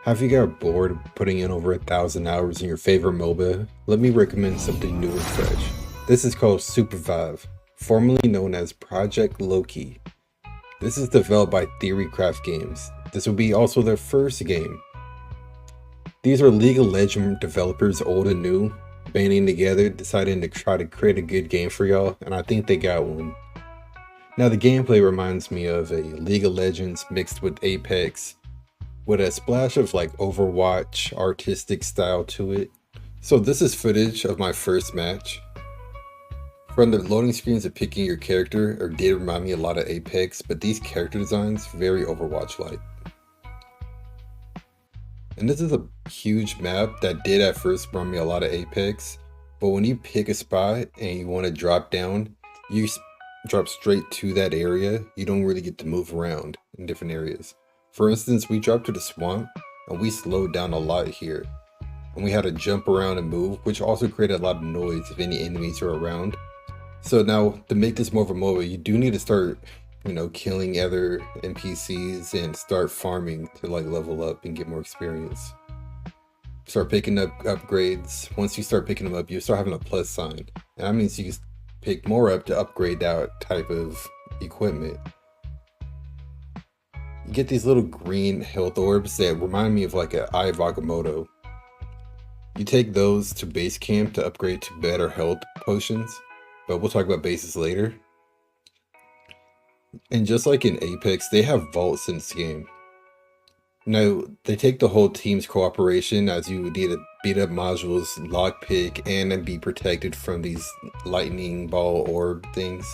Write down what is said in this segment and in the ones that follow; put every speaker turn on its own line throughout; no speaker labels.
Have you got bored putting in over 1,000 hours in your favorite Moba? Let me recommend something new and fresh. This is called Supervive, formerly known as Project Loki. This is developed by Theorycraft Games. This will be also their first game. These are League of Legends developers, old and new, banding together, deciding to try to create a good game for y'all, and I think they got one. Now the gameplay reminds me of a League of Legends mixed with Apex, with a splash of like Overwatch artistic style to it. So this is footage of my first match. From the loading screens of picking your character, or did remind me a lot of Apex, but these character designs very Overwatch-like. And this is a huge map that did at first remind me a lot of Apex, but when you pick a spot and you want to drop down, you drop straight to that area. You don't really get to move around in different areas. For instance, we dropped to the swamp and we slowed down a lot here. And we had to jump around and move, which also created a lot of noise if any enemies are around. So now, to make this more of a MOBA, you do need to start, killing other NPCs and start farming to like level up and get more experience. Start picking up upgrades. Once you start picking them up, you start having a plus sign. And that means you can pick more up to upgrade that type of equipment. You get these little green health orbs that remind me of like an Eye of Agamotto. You take those to base camp to upgrade to better health potions, but we'll talk about bases later. And just like in Apex, they have vaults in this game. Now, they take the whole team's cooperation, as you would need to beat up modules, lockpick, and then be protected from these lightning ball orb things.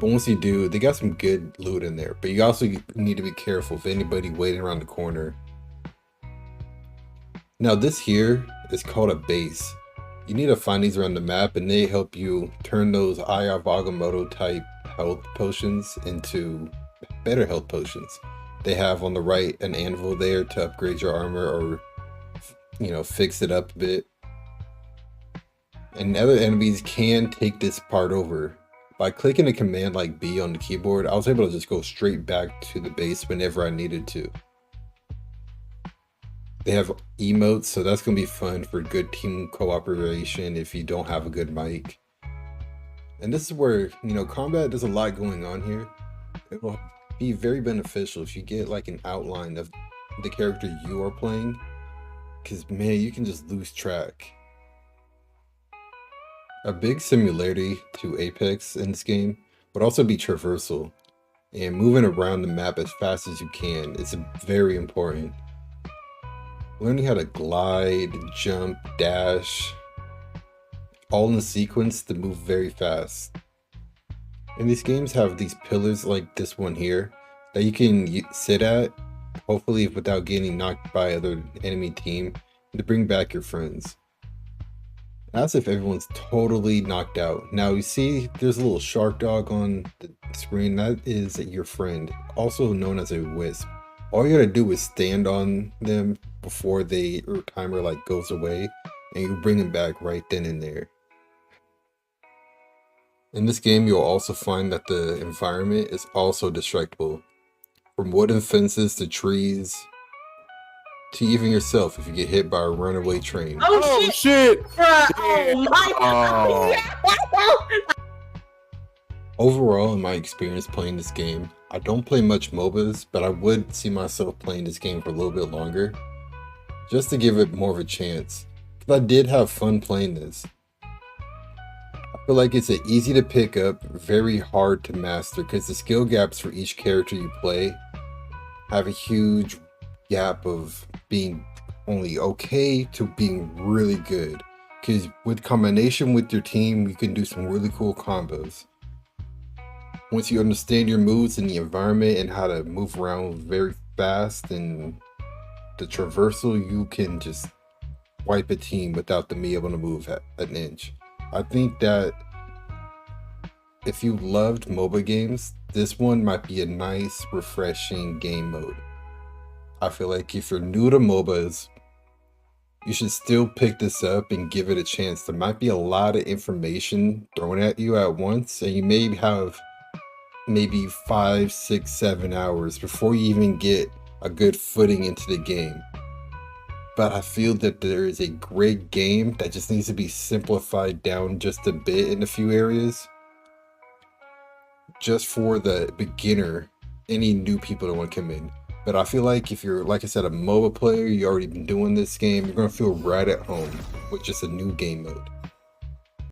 But once you do, they got some good loot in there. But you also need to be careful of anybody waiting around the corner. Now this here is called a base. You need to find these around the map, and they help you turn those Eye of Agamotto type health potions into better health potions. They have on the right an anvil there to upgrade your armor or, fix it up a bit. And other enemies can take this part over. By clicking a command like B on the keyboard, I was able to just go straight back to the base whenever I needed to. They have emotes, so that's going to be fun for good team cooperation if you don't have a good mic. And this is where, combat, there's a lot going on here. It will be very beneficial if you get like an outline of the character you are playing, because man, you can just lose track. A big similarity to Apex in this game would also be traversal, and moving around the map as fast as you can is very important. Learning how to glide, jump, dash, all in sequence to move very fast. And these games have these pillars like this one here that you can sit at, hopefully without getting knocked by other enemy team, to bring back your friends. As if everyone's totally knocked out. Now you see there's a little shark dog on the screen. That is your friend, also known as a wisp. All you gotta do is stand on them before your timer like goes away, and you bring them back right then and there. In this game, you'll also find that the environment is also destructible. From wooden fences to trees, to even yourself if you get hit by a runaway train.
Oh shit!
Bruh, oh my god!
Overall, in my experience playing this game, I don't play much MOBAs, but I would see myself playing this game for a little bit longer, just to give it more of a chance, because I did have fun playing this. I feel like it's easy to pick up, very hard to master, because the skill gaps for each character you play have a huge gap of being only okay to being really good, because with combination with your team, you can do some really cool combos. Once you understand your moves in the environment and how to move around very fast and the traversal, you can just wipe a team without them being able to move an inch. I think that if you loved MOBA games, this one might be a nice, refreshing game mode. I feel like if you're new to MOBAs, you should still pick this up and give it a chance. There might be a lot of information thrown at you at once, and you may have maybe 5, 6, 7 hours before you even get a good footing into the game. but I feel that there is a great game that just needs to be simplified down just a bit in a few areas. Just for the beginner, any new people that want to come in. But I feel like if you're, like I said, a MOBA player, you already been doing this game, you're going to feel right at home with just a new game mode.